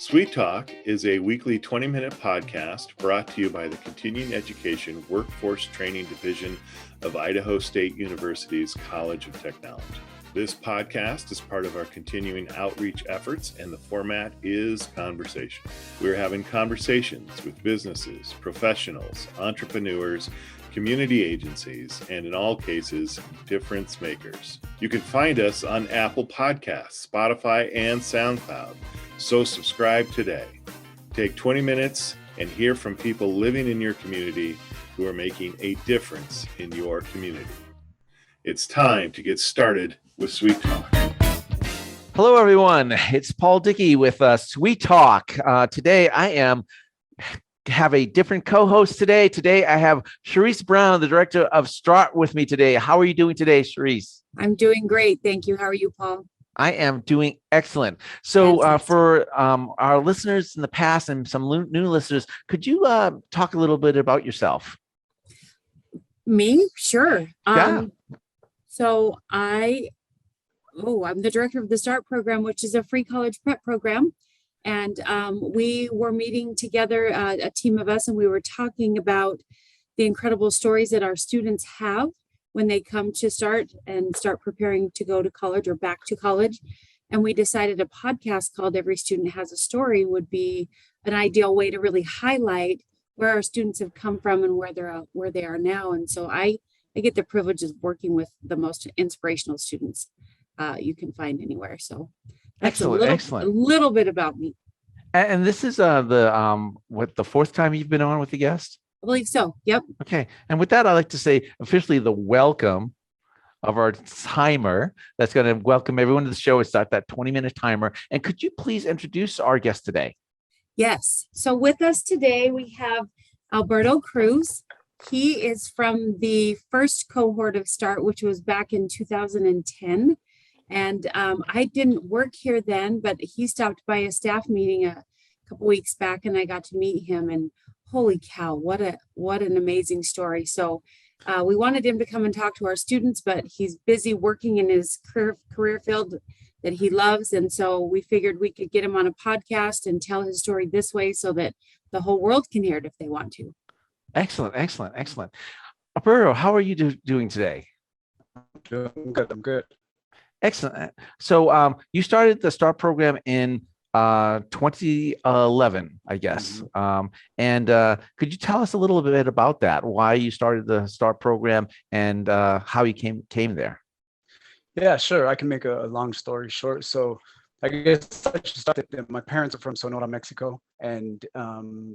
Sweet Talk is a weekly 20-minute podcast brought to you by the Continuing Education Workforce Training Division of Idaho State University's College of Technology. This podcast is part of our continuing outreach efforts, and the format is conversation. We're having conversations with businesses, professionals, entrepreneurs, community agencies, and in all cases, difference makers. You can find us on Apple Podcasts, Spotify, and SoundCloud. So subscribe today. Take 20 minutes and hear from people living in your community who are making a difference in your community. It's time to get started with Sweet Talk. Hello, everyone. It's Paul Dickey with Sweet Talk. Today, I have a different co-host today. Today, I have Charisse Brown, the director of START, with me today. How are you doing today, Charisse? I'm doing great. Thank you. How are you, Paul? I am doing excellent. So for our listeners in the past and some new listeners, could you talk a little bit about yourself? Me? Sure. Yeah. So I'm the director of the START program, which is a free college prep program. And we were meeting together, a team of us, and we were talking about the incredible stories that our students have when they come to START and start preparing to go to college or back to college. And we decided a podcast called Every Student Has a Story would be an ideal way to really highlight where our students have come from and where they are now. And so I get the privilege of working with the most inspirational students you can find anywhere. So that's a little bit about me. And this is the fourth time you've been on with the guest? I believe so. Yep. Okay. And with that, I'd like to say officially the welcome of our timer that's going to welcome everyone to the show and start that 20-minute timer. And could you please introduce our guest today? Yes. So with us today, we have Alberto Cruz. He is from the first cohort of START, which was back in 2010. And I didn't work here then, but he stopped by a staff meeting a couple weeks back, and I got to meet him. And holy cow, what an amazing story. So we wanted him to come and talk to our students, but he's busy working in his career field that he loves. And so we figured we could get him on a podcast and tell his story this way so that the whole world can hear it if they want to. Excellent. Alberto, how are you doing today? I'm good. Excellent. So you started the START program in 2011, I guess. And could you tell us a little bit about that? Why you started the START program and how you came there? Yeah, sure. I can make a long story short. So I guess I just started. My parents are from Sonora, Mexico, and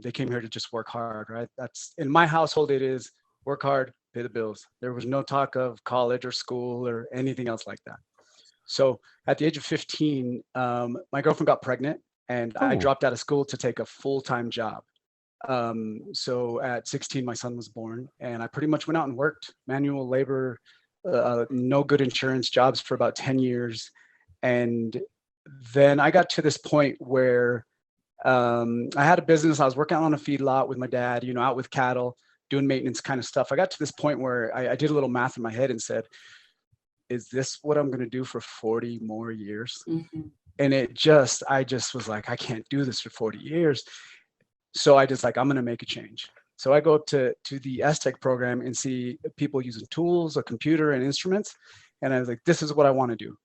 they came here to just work hard, right? That's in my household. It is work hard, pay the bills. There was no talk of college or school or anything else like that. So at the age of 15, my girlfriend got pregnant, and I dropped out of school to take a full-time job. So at 16, my son was born, and I pretty much went out and worked manual labor, no good insurance jobs for about 10 years. And then I got to this point where I had a business. I was working on a feedlot with my dad, out with cattle, doing maintenance kind of stuff. I got to this point where I did a little math in my head and said, is this what I'm going to do for 40 more years? Mm-hmm. And I just was like, I can't do this for 40 years. So I just I'm going to make a change. So I go up to the STech program and see people using tools, a computer and instruments. And I was like, this is what I want to do.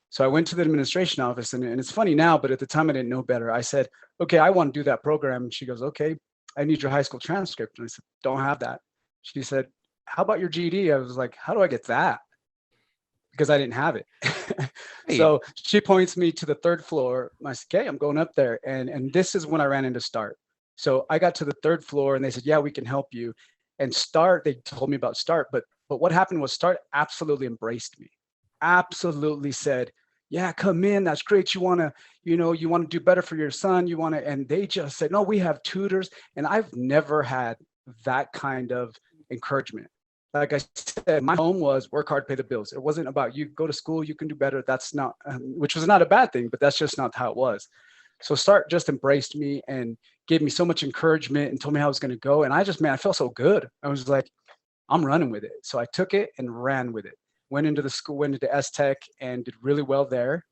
So I went to the administration office, and it's funny now, but at the time I didn't know better. I said, okay, I want to do that program. And she goes, okay, I need your high school transcript. And I said, don't have that. She said, how about your GED? I was like, how do I get that? Because I didn't have it. So she points me to the third floor. I said, okay, I'm going up there. And this is when I ran into START. So I got to the third floor and they said, yeah, we can help you. And START, they told me about START, but what happened was START absolutely embraced me, absolutely said, yeah, come in. That's great. You want to do better for your son. And they just said, no, we have tutors. And I've never had that kind of encouragement. Like I said, my home was work hard, pay the bills. It wasn't about you go to school, you can do better. That's not, which was not a bad thing, but that's just not how it was. So START just embraced me and gave me so much encouragement and told me how I was going to go. And I felt so good. I was like, I'm running with it. So I took it and ran with it. Went into the school, went into STech and did really well there.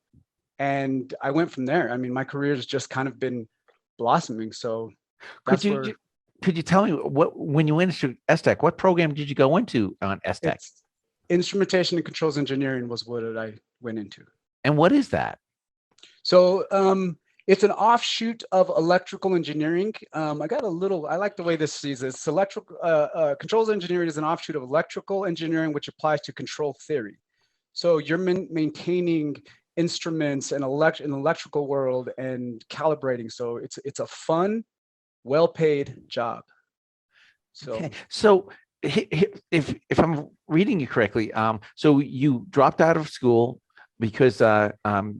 And I went from there. I mean, my career has just kind of been blossoming. So Could that's you where could you tell me what when you went into STEC, what program did you go into on STEC? it's instrumentation and controls engineering was what I went into. And what is that? So it's an offshoot of electrical engineering. I like the way this sees it. It's electrical controls engineering is an offshoot of electrical engineering, which applies to control theory. So you're maintaining instruments and in the electrical world and calibrating. So it's a fun, well-paid job. So Okay. So if I'm reading you correctly, so you dropped out of school because you got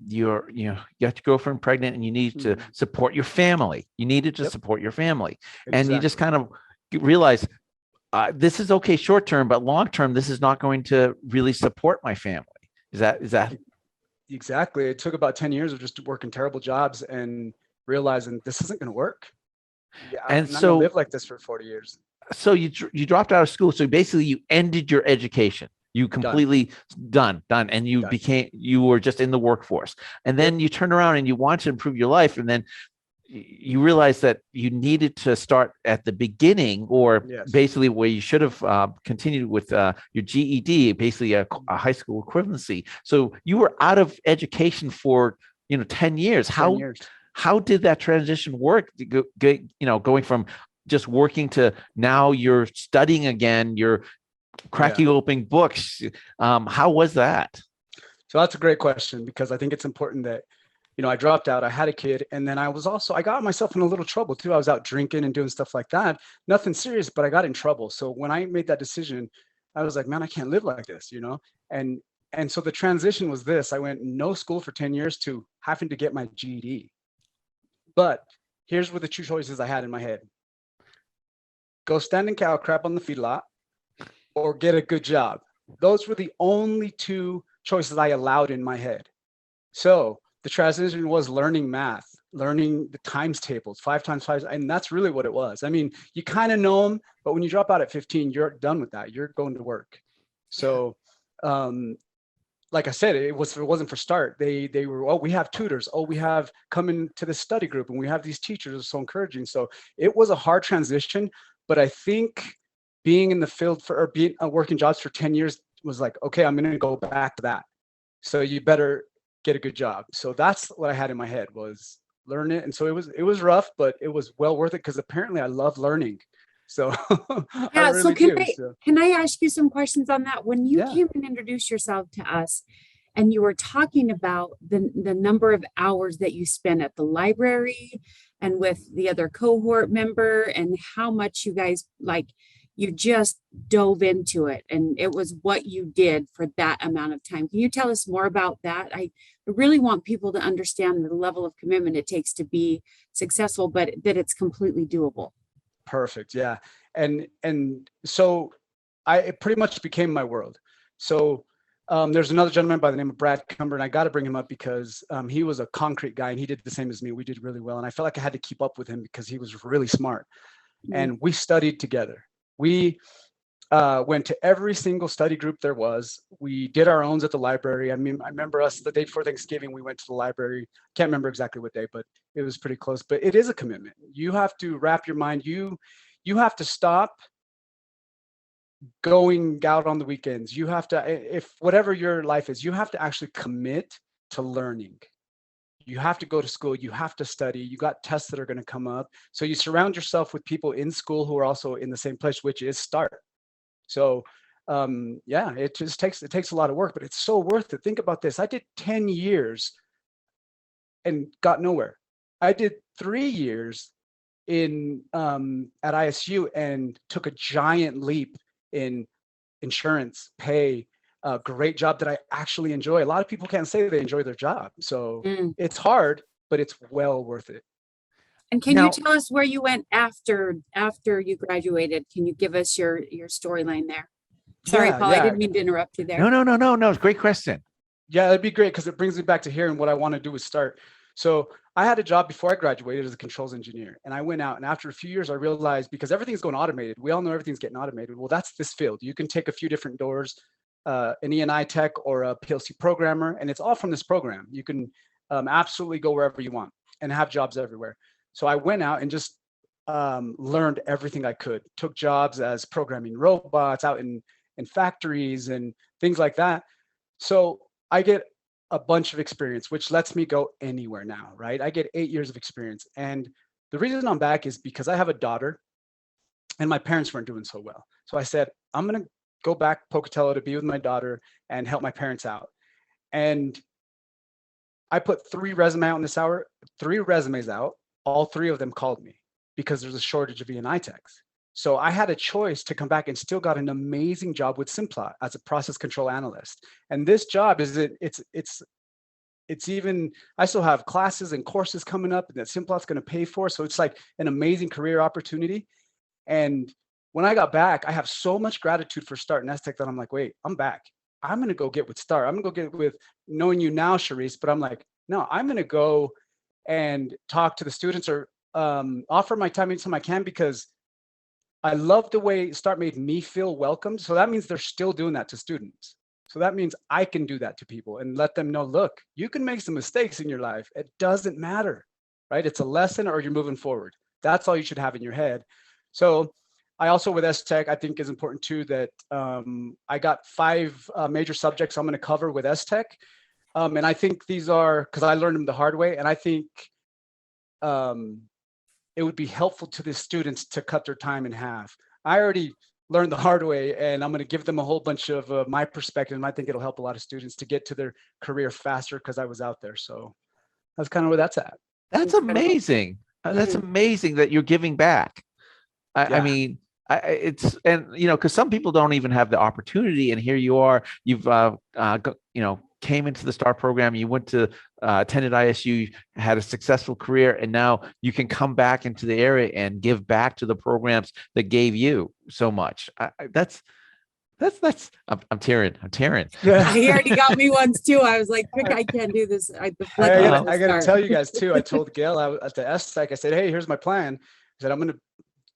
your girlfriend pregnant and you needed to support your family. You needed to support your family, and you just kind of realized this is okay short term, but long term, this is not going to really support my family. Is that exactly? It took about 10 years of just working terrible jobs and realizing this isn't going to work. Yeah, and I'm not so gonna live like this for 40 years. So you dropped out of school. So basically, you ended your education. You completely done, and you were just in the workforce. And then you turned around and you want to improve your life, and then you realized that you needed to start at the beginning, or basically where you should have continued with your GED, basically a high school equivalency. So you were out of education for 10 years. 10 years. How did that transition work? Going from just working to now you're studying again, you're cracking open books. How was that? So that's a great question, because I think it's important that, I dropped out, I had a kid, and then I got myself in a little trouble too. I was out drinking and doing stuff like that. Nothing serious, but I got in trouble. So when I made that decision, I was like, man, I can't live like this, And so the transition was this. I went no school for 10 years to having to get my GED. But here's what the two choices I had in my head. Go stand in cow crap on the feedlot, or get a good job. Those were the only two choices I allowed in my head. So the transition was learning math, learning the times tables, 5 times 5, and that's really what it was. I mean, you kind of know them, but when you drop out at 15, you're done with that. You're going to work. So, like I said, if it wasn't for START, they were, we have tutors. We have come into the study group, and we have these teachers. It's so encouraging. So it was a hard transition. But I think being in the field working jobs for 10 years was like, okay, I'm going to go back to that. So you better get a good job. So that's what I had in my head, was learn it. And so it was rough, but it was well worth it, because apparently I love learning. So yeah. So can I ask you some questions on that? When you came and introduced yourself to us, and you were talking about the number of hours that you spent at the library and with the other cohort member, and how much you guys, you just dove into it, and it was what you did for that amount of time. Can you tell us more about that? I really want people to understand the level of commitment it takes to be successful, but that it's completely doable. Perfect. Yeah. And so it pretty much became my world. So there's another gentleman by the name of Brad Cumber, and I got to bring him up because he was a concrete guy, and he did the same as me. We did really well. And I felt like I had to keep up with him because he was really smart. And we studied together. We went to every single study group there was. We did our own at the library. I mean, I remember us the day before Thanksgiving, we went to the library. Can't remember exactly what day, but it was pretty close. But it is a commitment. You have to wrap your mind. You have to stop going out on the weekends. You have to, if whatever your life is, you have to actually commit to learning. You have to go to school. You have to study. You got tests that are going to come up. So you surround yourself with people in school who are also in the same place, which is START. So it takes a lot of work, but it's so worth it. Think about this. I did 10 years and got nowhere. I did 3 years at ISU and took a giant leap in insurance, pay, a great job that I actually enjoy. A lot of people can't say they enjoy their job. So it's hard, but it's well worth it. And can you tell us where you went after you graduated? Can you give us your storyline there? Sorry, Paul, I didn't mean to interrupt you there. No. It's a great question. Yeah, it'd be great, because it brings me back to here, and what I want to do is START. So I had a job before I graduated as a controls engineer, and I went out, and after a few years, I realized, because everything's going automated, we all know everything's getting automated. Well, that's this field. You can take a few different doors, an E&I tech or a PLC programmer, and it's all from this program. You can absolutely go wherever you want and have jobs everywhere. So I went out and just learned everything I could, took jobs as programming robots out in factories and things like that. So I get a bunch of experience, which lets me go anywhere now, right? I get 8 years of experience. And the reason I'm back is because I have a daughter and my parents weren't doing so well. So I said, I'm going to go back Pocatello to be with my daughter and help my parents out. And I put 3 resumes out. All 3 of them called me because there's a shortage of E&I techs. So I had a choice to come back and still got an amazing job with Simplot as a process control analyst. And this job it's even, I still have classes and courses coming up that Simplot's going to pay for. So it's like an amazing career opportunity. And when I got back, I have so much gratitude for Start and Estech that I'm like, wait, I'm back. I'm going to go get with Start. I'm going to go get with knowing you now, Charisse. But I'm like, no, I'm going to go and talk to the students or offer my time anytime I can, because I love the way Start made me feel welcome. So that means they're still doing that to students. So that means I can do that to people and let them know, look, you can make some mistakes in your life. It doesn't matter, right? It's a lesson or you're moving forward. That's all you should have in your head. So I also with S-Tech, I think is important too, that I got 5 major subjects I'm going to cover with S-Tech. And I think these are, because I learned them the hard way. And I think it would be helpful to the students to cut their time in half. I already learned the hard way, and I'm going to give them a whole bunch of my perspective. And I think it'll help a lot of students to get to their career faster because I was out there. So that's kind of where that's at. That's amazing. That's amazing that you're giving back. I mean, it's, and, you know, because some people don't even have the opportunity. And here you are, you've, came into the STAR program, you went to attended ISU, had a successful career, and now you can come back into the area and give back to the programs that gave you so much. I'm tearing. Yeah. He already got me once too. I was like, I can't do this. I got to tell you guys too. I told Gail at the S-Tech, I said, hey, here's my plan. I said, I'm going to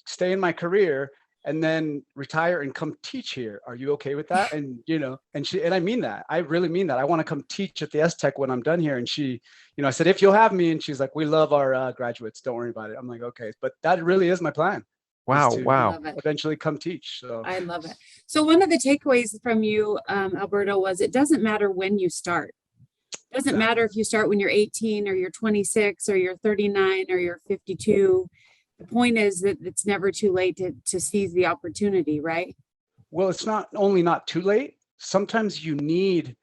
stay in my career and then retire and come teach here. Are you okay with that? And, and I mean that. I really mean that. I want to come teach at the S-Tech when I'm done here. And she, I said, if you'll have me. And she's like, we love our graduates. Don't worry about it. I'm like, okay. But that really is my plan. Wow. Eventually come teach. So I love it. So one of the takeaways from you, Alberto, was it doesn't matter when you start. It doesn't matter if you start when you're 18 or you're 26 or you're 39 or you're 52. The point is that it's never too late to seize the opportunity, right? Well, it's not only not too late. Sometimes you need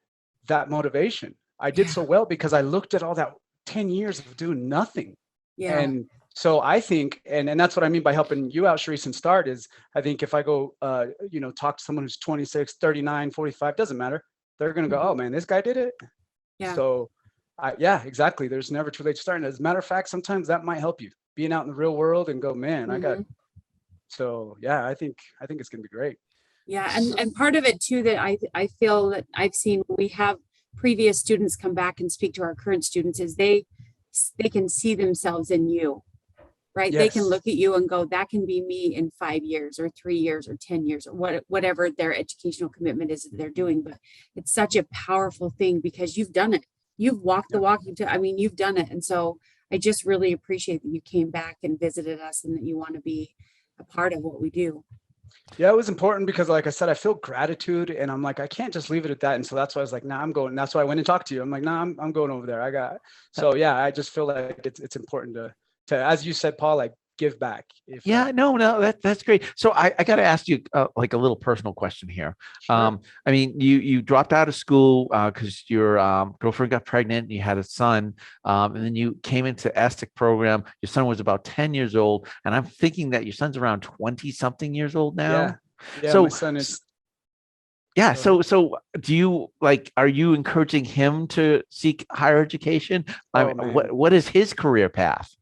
that motivation. I did so well because I looked at all that 10 years of doing nothing. Yeah. And so I think, and that's what I mean by helping you out, Charisse, and Start is, I think if I go, talk to someone who's 26, 39, 45, doesn't matter. They're going to go, oh man, this guy did it. Yeah. So yeah, exactly. There's never too late to start. And as a matter of fact, sometimes that might help you being out in the real world and go, man, so yeah, I think it's going to be great. Yeah. And part of it too, that I feel that I've seen, when we have previous students come back and speak to our current students, is they can see themselves in you, right? Yes. They can look at you and go, that can be me in 5 years or 3 years or 10 years or whatever their educational commitment is that they're doing. But it's such a powerful thing because you've done it. You've walked the walk. You've done it. And so I just really appreciate that you came back and visited us and that you want to be a part of what we do. Yeah, it was important because, like I said, I feel gratitude, and I'm like, I can't just leave it at that. And so that's why I was like, I'm going. That's why I went and talked to you. I'm like, I'm going over there. So yeah, I just feel like it's important to, as you said, Paul, like give back. That's great. So I got to ask you like a little personal question here. Sure. I mean, you dropped out of school because your girlfriend got pregnant, and you had a son, and then you came into STEC program. Your son was about 10 years old, and I'm thinking that your son's around 20 something years old now. Yeah. So my son is. Yeah. So do you are you encouraging him to seek higher education? What is his career path?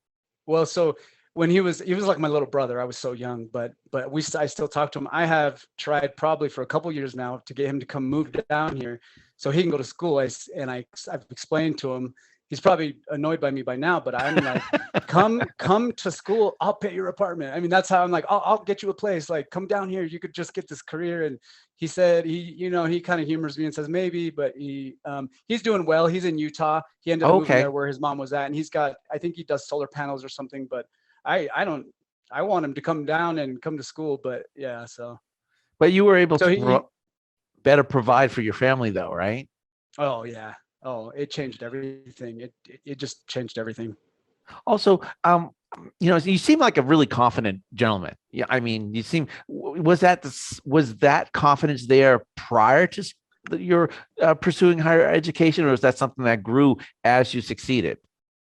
Well, so when he was like my little brother. I was so young, but I still talk to him. I have tried probably for a couple years now to get him to come move down here so he can go to school. I've explained to him, He's probably annoyed by me by now, but I'm like, come to school. I'll pay your apartment. I mean, that's how I'm like, I'll get you a place. Like, come down here. You could just get this career. And he said, he kind of humors me and says maybe, but he's doing well. He's in Utah. He ended up moving there where his mom was at, and I think he does solar panels or something. But I want him to come down and come to school. But yeah, so. But you were able to better provide for your family, though, right? Oh yeah. Oh, it changed everything. It just changed everything. Also, you seem like a really confident gentleman. Yeah, I mean, was that confidence there prior to your pursuing higher education, or is that something that grew as you succeeded?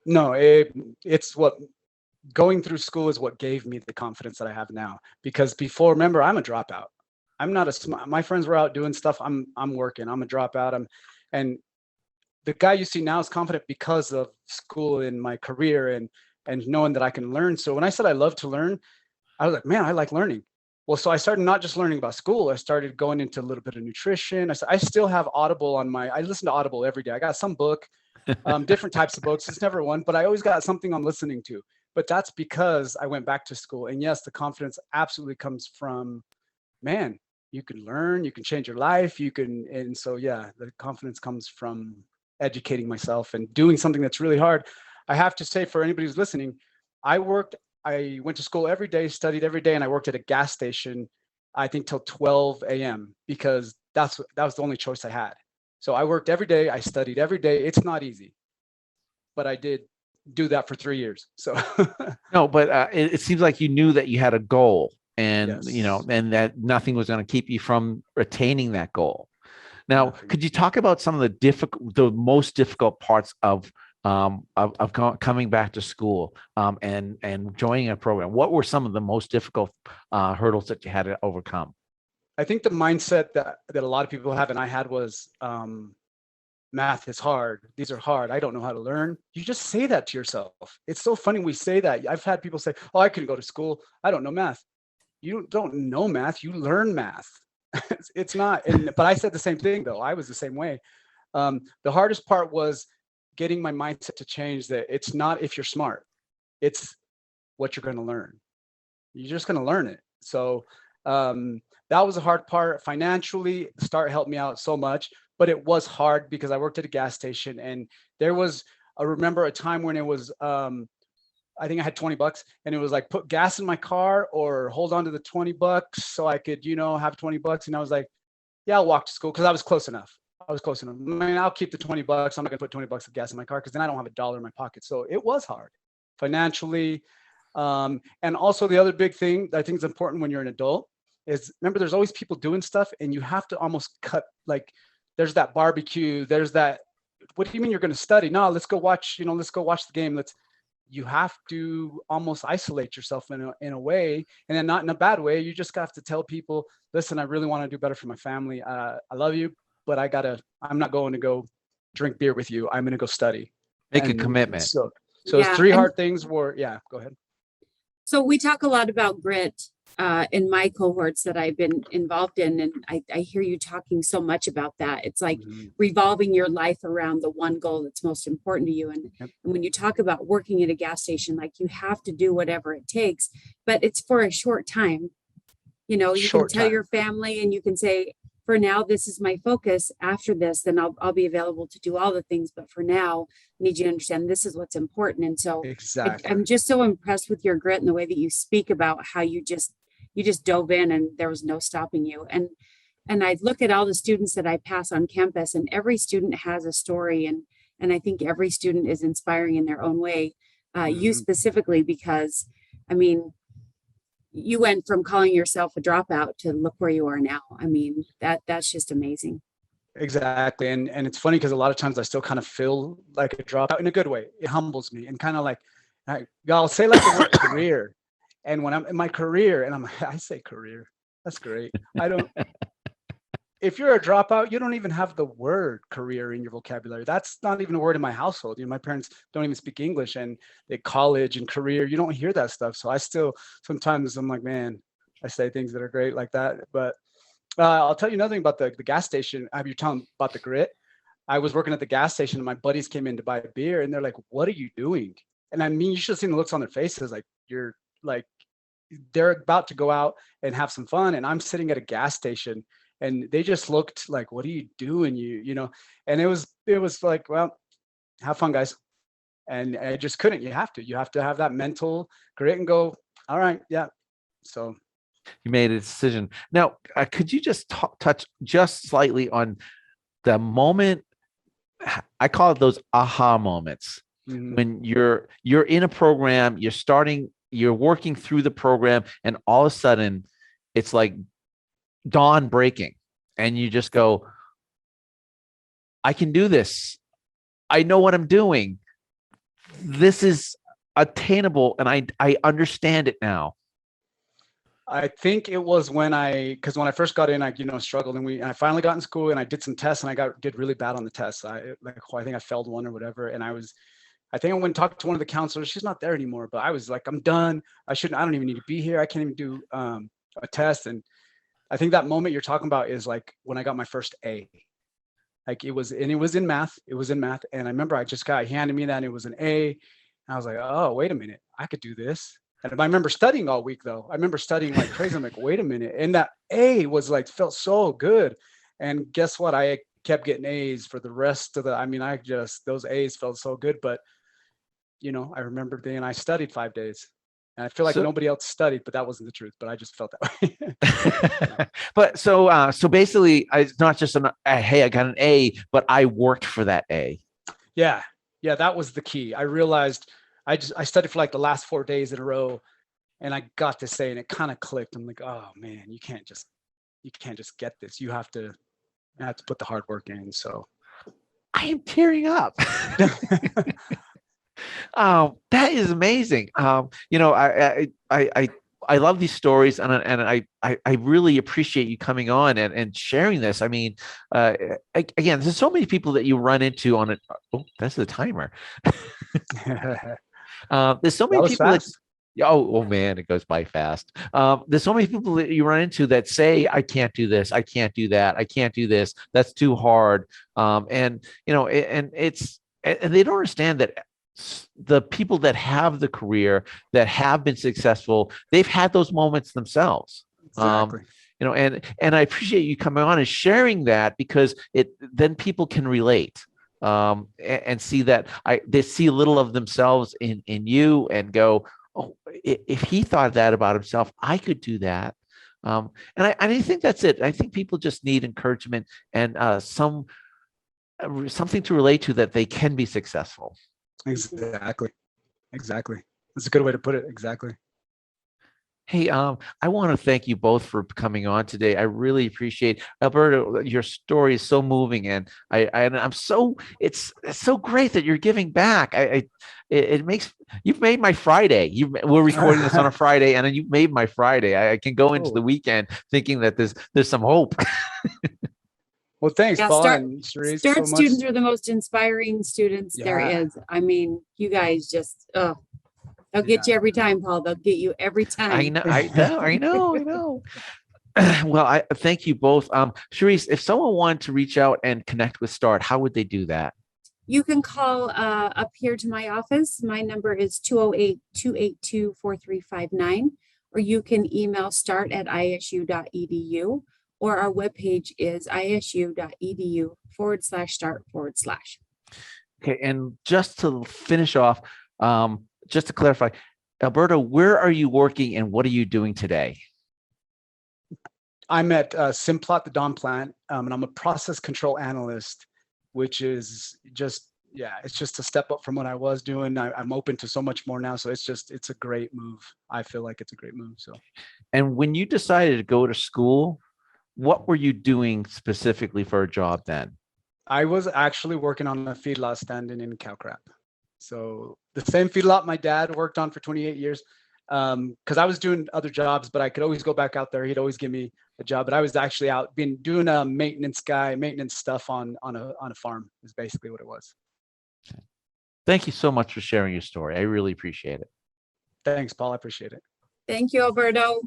No, it's what going through school is what gave me the confidence that I have now. Because before, remember, I'm a dropout. I'm not my friends were out doing stuff. I'm working. I'm a dropout. And the guy you see now is confident because of school and my career and knowing that I can learn. So when I said I love to learn, I was like, man, I like learning. Well, so I started not just learning about school. I started going into a little bit of nutrition. I still have Audible I listen to Audible every day. I got some book, different types of books. It's never one, but I always got something I'm listening to. But that's because I went back to school. And yes, the confidence absolutely comes from, man, you can learn, you can change your life, and so yeah, the confidence comes from educating myself and doing something that's really hard. I have to say, for anybody who's listening, I went to school every day, studied every day, and I worked at a gas station, I think till 12 a.m. because that was the only choice I had. So I worked every day, I studied every day. It's not easy, but I did do that for 3 years. So no, but it seems like you knew that you had a goal, and yes. and that nothing was going to keep you from attaining that goal. Now, Nothing. could you talk about some of the most difficult parts of coming back to school and joining a program? What were some of the most difficult hurdles that you had to overcome? I think the mindset that a lot of people have, and I had, was math is hard. These are hard. I don't know how to learn. You just say that to yourself. It's so funny we say that. I've had people say, oh, I couldn't go to school. I don't know math. You don't know math. You learn math. It's not. But I said the same thing, though. I was the same way. The hardest part was getting my mindset to change that it's not if you're smart. It's what you're going to learn. You're just going to learn it. So that was the hard part. Financially, Start helped me out so much, but it was hard because I worked at a gas station, and there was, I remember a time when it was, I think I had $20, and it was like, put gas in my car or hold on to the $20 so I could, have $20. And I was like, yeah, I'll walk to school because I was close enough. I mean, I'll keep the $20. I'm not going to put $20 of gas in my car because then I don't have $1 in my pocket. So it was hard financially. And also the other big thing that I think is important when you're an adult is, remember, there's always people doing stuff, and you have to almost cut, like, there's that barbecue, there's that, what do you mean you're going to study? No, let's go watch the game. You have to almost isolate yourself in a way, and then not in a bad way. You just have to tell people, listen, I really want to do better for my family. I love you, but I'm not going to go drink beer with you. I'm going to go study. Make a commitment. So those three hard things were, yeah, go ahead. So we talk a lot about grit in my cohorts that I've been involved in. And I hear you talking so much about that. It's like revolving your life around the one goal that's most important to you. And when you talk about working at a gas station, like, you have to do whatever it takes, but it's for a short time. You can tell your family, and you can say, for now, this is my focus. After this, then I'll be available to do all the things. But for now, I need you to understand this is what's important. And so exactly. I'm just so impressed with your grit and the way that you speak about how you just dove in and there was no stopping you. And I look at all the students that I pass on campus, and every student has a story. And I think every student is inspiring in their own way. You specifically, because, I mean, you went from calling yourself a dropout to look where you are now. I mean, that's just amazing. Exactly. And it's funny because a lot of times I still kind of feel like a dropout in a good way. It humbles me, and kind of like, I'll say like the word career. And when I'm in my career, and I say career, that's great. If you're a dropout, you don't even have the word career in your vocabulary. That's not even a word in my household. My parents don't even speak English, and they college and career, you don't hear that stuff. So I still, sometimes I'm like, man, I say things that are great like that. But I'll tell you another thing about the gas station. I have you telling about the grit. I was working at the gas station and my buddies came in to buy a beer and they're like, "What are you doing?" And I mean, you should have seen the looks on their faces. Like you're like, they're about to go out and have some fun. And I'm sitting at a gas station and they just looked like, "What are you doing? You know?" And it was like, well, have fun, guys. And I just couldn't. You have to have that mental grit and go, all right, yeah. So You made a decision. Now, could you just touch just slightly on the moment? I call it those aha moments. When you're in a program, you're working through the program, and all of a sudden it's like dawn breaking, and you just go, I can do this. I know what I'm doing. This is attainable, and I understand it now. I think it was because when I first got in, I struggled, and I finally got in school, and I did some tests, and I did really bad on the tests. I think I failed one or whatever, and I think I went and talked to one of the counselors. She's not there anymore, but I was like, I'm done. I don't even need to be here. I can't even do a test. And I think that moment you're talking about is like when I got my first A. Like it was in math. It was in math, and I remember he handed me that, and it was an A. And I was like, oh, wait a minute, I could do this. And I remember studying all week, though. I remember studying like crazy. I'm like, wait a minute. And that A was like, felt so good. And guess what? I kept getting A's for the rest of those A's felt so good. But, I remember then I studied 5 days. And I feel like nobody else studied, but that wasn't the truth. But I just felt that way. But so basically, it's not just hey, I got an A, but I worked for that A. Yeah, that was the key. I realized I studied for like the last 4 days in a row, and I got to say, and it kind of clicked. I'm like, oh man, you can't just get this. You have to put the hard work in. So I am tearing up. That is amazing. I love these stories, and I really appreciate you coming on and sharing this. I mean, again, there's so many people that you run into on it. Oh, that's the timer. There's so many people that, oh man, it goes by fast. There's so many people that you run into that say, I can't do this, I can't do that, I can't do this, that's too hard. And they don't understand that the people that have the career, that have been successful, they've had those moments themselves. Exactly. And I appreciate you coming on and sharing that, because then people can relate. And see that they see a little of themselves in you, and go, oh, if he thought that about himself, I could do that. And I think that's it. I think people just need encouragement and something to relate to, that they can be successful. Exactly. That's a good way to put it. Exactly. Hey, I want to thank you both for coming on today. I really appreciate, Alberto. Your story is so moving, and I'm so it's so great that you're giving back. You've made my Friday. We're recording this on a Friday, and then you've made my Friday. I can go into the weekend thinking that there's some hope. Well, thanks, Paul and Cherise. START students are the most inspiring students there is. I mean, you guys just they'll get you every time, Paul. They'll get you every time. I know. Well, I thank you both. Cherise, if someone wanted to reach out and connect with START, how would they do that? You can call up here to my office. My number is 208-282-4359, or you can email start@isu.edu, or our webpage is isu.edu/start/. Okay, and just to finish off, just to clarify, Alberto, where are you working and what are you doing today? I'm at Simplot, the Dawn plant, and I'm a process control analyst, which is it's just a step up from what I was doing. I'm open to so much more now. So it's a great move. I feel like it's a great move. So, and when you decided to go to school, what were you doing specifically for a job then? I was actually working on a feedlot standing in cow crap. So the same feedlot my dad worked on for 28 years, because I was doing other jobs, but I could always go back out there. He'd always give me a job, but I was actually out doing maintenance stuff on a farm is basically what it was. Thank you so much for sharing your story. I really appreciate it. Thanks, Paul. I appreciate it. Thank you, Alberto.